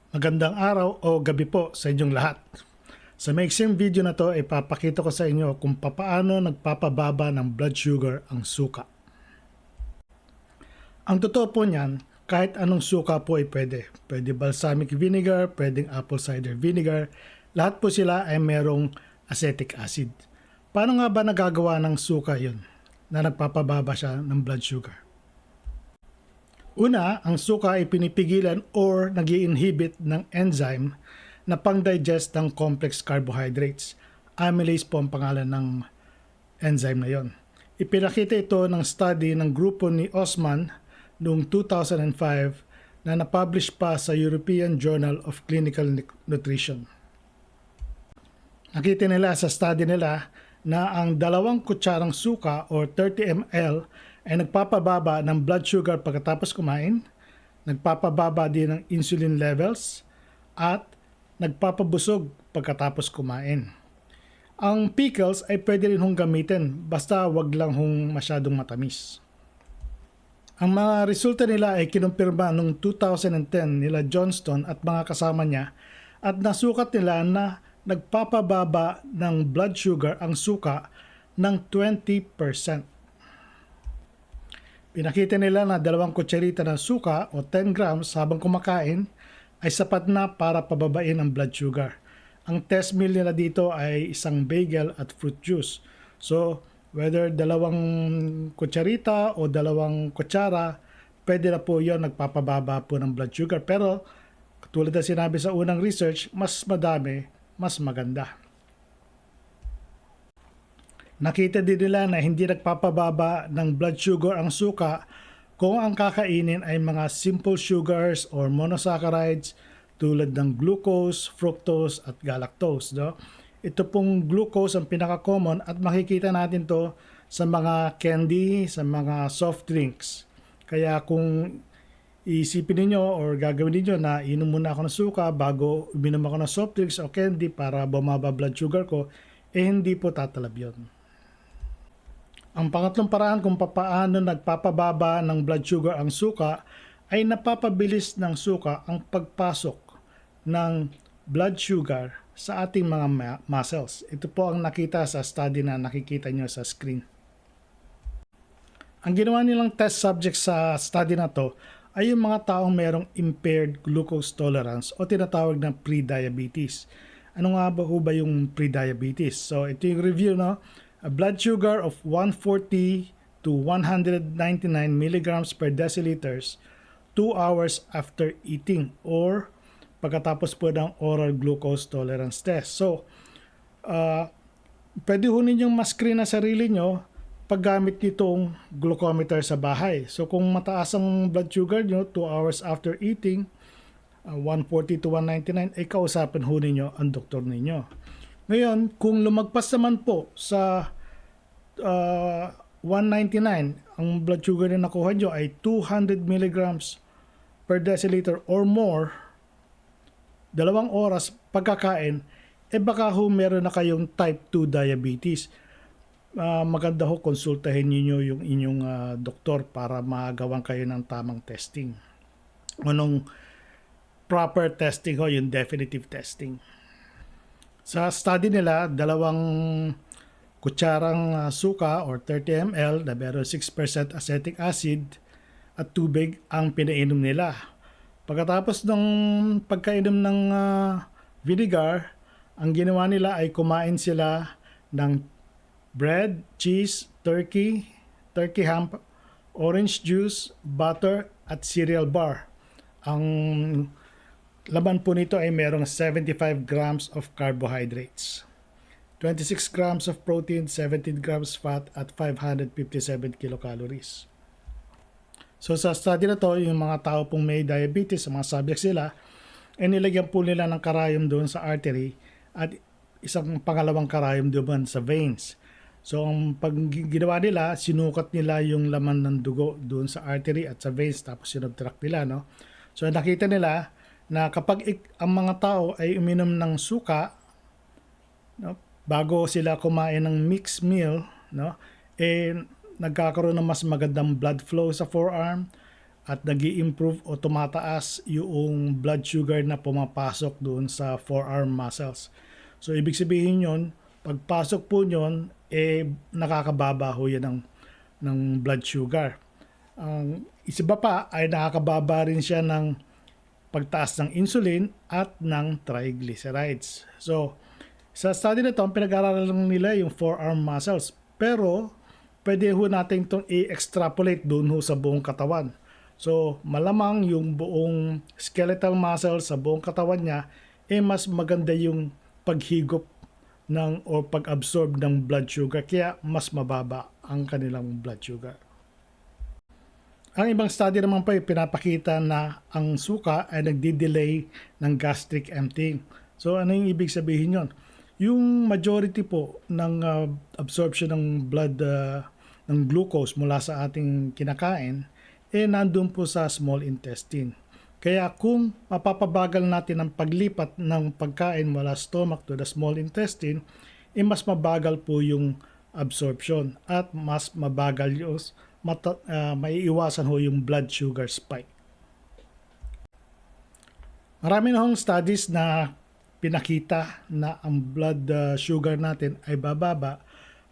Magandang araw o gabi po sa inyong lahat. Sa maiksing video na to, ipapakita ko sa inyo kung paano nagpapababa ng blood sugar ang suka. Ang totoo po niyan, kahit anong suka po ay pwede. Pwede balsamic vinegar, pwedeng apple cider vinegar. Lahat po sila ay merong acetic acid. Paano nga ba nagagawa ng suka yun na nagpapababa siya ng blood sugar? Una, ang suka ay pinipigilan or nag-i-inhibit ng enzyme na pang-digest ng complex carbohydrates. Amylase po ang pangalan ng enzyme na yon. Ipinakita ito ng study ng grupo ni Osman noong 2005 na napublish pa sa European Journal of Clinical Nutrition. Nakita nila sa study nila na ang 2 kutsarang suka or 30 ml ay nagpapababa ng blood sugar pagkatapos kumain, nagpapababa din ng insulin levels, at nagpapabusog pagkatapos kumain. Ang pickles ay pwede rin hong gamitin, basta wag lang hong masyadong matamis. Ang mga resulta nila ay kinumpirma noong 2010 nila Johnston at mga kasama niya at nasukat nila na nagpapababa ng blood sugar ang suka ng 20%. Pinakita nila na 2 kutsarita ng suka o 10 grams habang kumakain ay sapat na para pababain ang blood sugar. Ang test meal nila dito ay isang bagel at fruit juice. So, whether 2 kutsarita o 2 kutsara, pwede na po yon nagpapababa po ng blood sugar. Pero, katulad na sinabi sa unang research, mas madami, mas maganda. Nakita din nila na hindi nagpapababa ng blood sugar ang suka kung ang kakainin ay mga simple sugars or monosaccharides tulad ng glucose, fructose at galactose. No? Ito pong glucose ang pinaka-common at makikita natin to sa mga candy, sa mga soft drinks. Kaya kung isipin niyo or gagawin niyo na inom muna ako ng suka bago uminom ako ng soft drinks o candy para bumaba blood sugar ko, hindi po tatalab yun. Ang pangatlong paraan kung paano nagpapababa ng blood sugar ang suka ay napapabilis ng suka ang pagpasok ng blood sugar sa ating mga muscles. Ito po ang nakita sa study na nakikita nyo sa screen. Ang ginawa nilang test subject sa study na to ay yung mga taong mayroong impaired glucose tolerance o tinatawag na pre-diabetes. Ano nga ba yung pre-diabetes? So ito yung review, no? A blood sugar of 140 to 199 milligrams per deciliters 2 hours after eating or pagkatapos po ng oral glucose tolerance test. So, pwede ho ninyong ma-screen na sarili nyo paggamit nitong glucometer sa bahay. So, kung mataas ang blood sugar nyo 2 hours after eating, 140 to 199, ay kausapin ho ninyo ang doktor ninyo. Ngayon, kung lumagpas naman po sa 199, ang blood sugar na nakuha nyo ay 200 milligrams per deciliter or more, 2 oras pagkakain, baka ho meron na kayong type 2 diabetes. Maganda ho konsultahin niyo yung inyong doktor para magawan kayo ng tamang testing. Anong proper testing ho, yung definitive testing. Sa study nila, 2 kutsarang suka or 30 ml na meron 6% acetic acid at tubig ang pinainom nila. Pagkatapos ng pagkainom ng vinegar, ang ginawa nila ay kumain sila ng bread, cheese, turkey ham, orange juice, butter at cereal bar. Ang laman po nito ay merong 75 grams of carbohydrates, 26 grams of protein, 17 grams fat at 557 kilocalories. So sa study na to, yung mga tao pong may diabetes, mga subjects sila, nilagyan po nila ng karayom doon sa artery at isang pangalawang karayom doon sa veins. So ang pag ginawa nila, sinukat nila yung laman ng dugo doon sa artery at sa veins tapos sinubtract nila. No? So nakita nila na kapag ang mga tao ay uminom ng suka, no, bago sila kumain ng mixed meal, no, nagkakaroon ng mas magandang blood flow sa forearm at nag-i-improve o tumataas yung blood sugar na pumapasok doon sa forearm muscles. So ibig sabihin yon, pagpasok po yon, nakakababa ho yan ng blood sugar. Ang isa pa ay nakakababa rin siya ng pagtaas ng insulin at ng triglycerides. So, sa study na ito, ang pinag-aaralan nila yung forearm muscles. Pero, pwede ho natin itong i-extrapolate doon ho sa buong katawan. So, malamang yung buong skeletal muscles sa buong katawan niya, mas maganda yung paghigop ng o pag-absorb ng blood sugar. Kaya, mas mababa ang kanilang blood sugar. Ang ibang study naman po ay pinapakita na ang suka ay nagdi-delay ng gastric emptying. So ano yung ibig sabihin yon? Yung majority po ng absorption ng blood ng glucose mula sa ating kinakain nandun po sa small intestine. Kaya kung mapapabagal natin ang paglipat ng pagkain mula stomach to the small intestine, mas mabagal po yung absorption at mas mabagal yung maiiwasan ho yung blood sugar spike. Marami na hong studies na pinakita na ang blood sugar natin ay bababa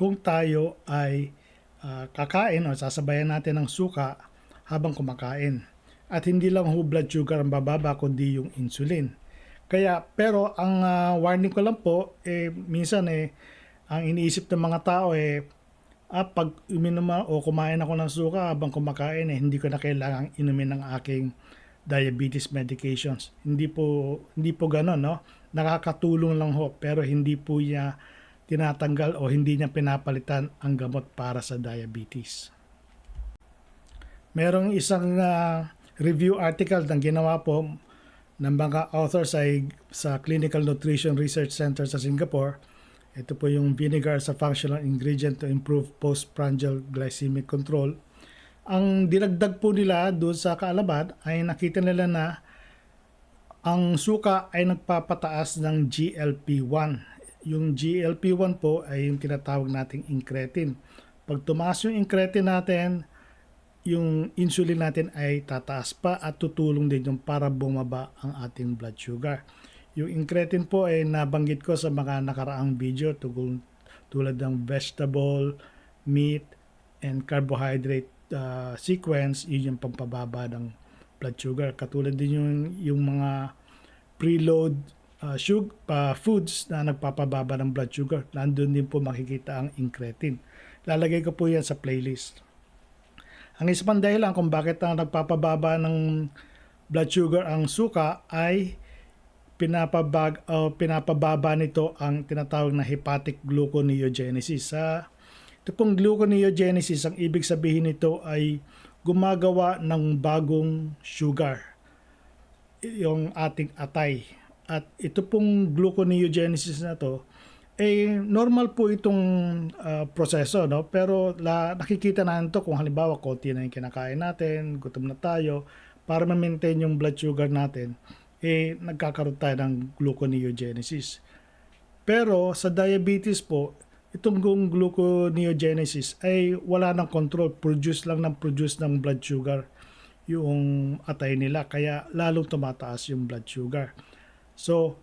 kung tayo ay kakain o sasabayan natin ng suka habang kumakain. At hindi lang ho blood sugar ang bababa kundi yung insulin. Pero ang warning ko lang po, minsan ang iniisip ng mga tao pag uminom o kumain ako ng suka habang kumakain, hindi ko na kailangang inumin ng aking diabetes medications. Hindi po gano'n, no? Nakakatulong lang ho, pero hindi po niya tinatanggal o hindi niya pinapalitan ang gamot para sa diabetes. Merong isang review article na ginawa po ng mga authors ay sa Clinical Nutrition Research Center sa Singapore. Ito po yung vinegar sa functional ingredient to improve postprandial glycemic control. Ang dinagdag po nila doon sa kaalaman ay nakita nila na ang suka ay nagpapataas ng GLP-1. Yung GLP-1 po ay yung tinatawag nating incretin. Pag tumaas yung incretin natin, yung insulin natin ay tataas pa at tutulong din yung para bumaba ang ating blood sugar. Yung incretin po ay nabanggit ko sa mga nakaraang video tulad ng vegetable, meat, and carbohydrate sequence. Yun yung pampababa ng blood sugar. Katulad din yung mga preload foods na nagpapababa ng blood sugar. Nandun din po makikita ang incretin. Lalagay ko po yan sa playlist. Ang isa pang dahilan kung bakit nagpapababa ng blood sugar ang suka ay pinapababa nito ang tinatawag na hepatic gluconeogenesis. Ito pong gluconeogenesis, ang ibig sabihin nito ay gumagawa ng bagong sugar, yung ating atay. At ito pong gluconeogenesis na to, normal po itong proseso, no? Pero nakikita natin to kung halimbawa konti na yung kinakain natin, gutom na tayo, para ma-maintain yung blood sugar natin, nagkakaroon tayo ng gluconeogenesis. Pero sa diabetes po, itong gluconeogenesis ay wala ng control, produce ng blood sugar yung atay nila, kaya lalong tumataas yung blood sugar. So,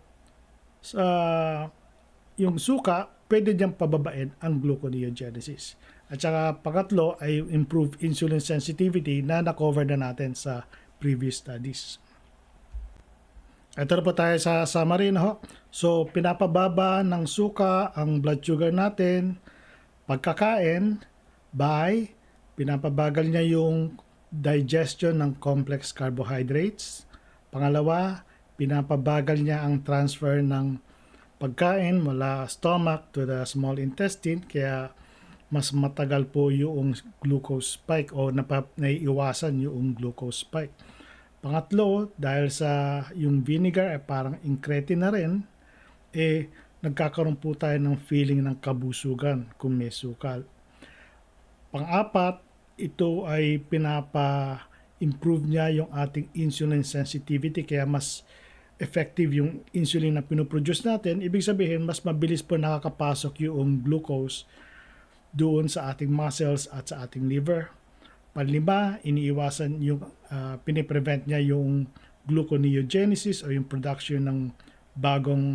yung suka, pwede niyang pababain ang gluconeogenesis. At saka pangatlo ay improve insulin sensitivity na na-cover na natin sa previous studies. Ito na po tayo sa summary. No? So, pinapababa ng suka ang blood sugar natin pagkakain by pinapabagal niya yung digestion ng complex carbohydrates. Pangalawa, pinapabagal niya ang transfer ng pagkain mula stomach to the small intestine, kaya mas matagal po yung glucose spike o naiiwasan yung glucose spike. Pangatlo, dahil sa yung vinegar ay parang incretin na rin, nagkakaroon po tayo ng feeling ng kabusugan kung may sukal. Pang-apat, ito ay pinapa-improve niya yung ating insulin sensitivity, kaya mas effective yung insulin na pinoproduce natin. Ibig sabihin, mas mabilis po nakakapasok yung glucose doon sa ating muscles at sa ating liver. Panlima, iniiwasan yung piniprevent niya yung gluconeogenesis o yung production ng bagong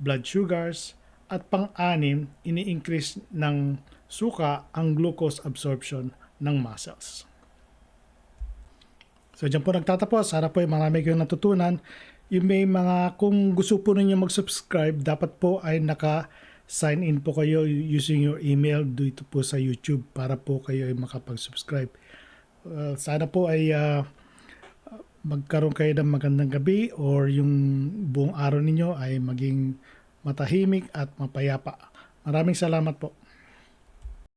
blood sugars. At pang-anim, ini-increase ng suka ang glucose absorption ng muscles. So dyan po nagtatapos. Sana po ay marami kayong natutunan. Yung may mga, kung gusto po ninyo mag-subscribe, dapat po ay naka-sign in po kayo using your email dito po sa YouTube para po kayo ay makapag-subscribe. Sana po ay magkaroon kayo ng magandang gabi or yung buong araw ninyo ay maging matahimik at mapayapa. Maraming salamat po.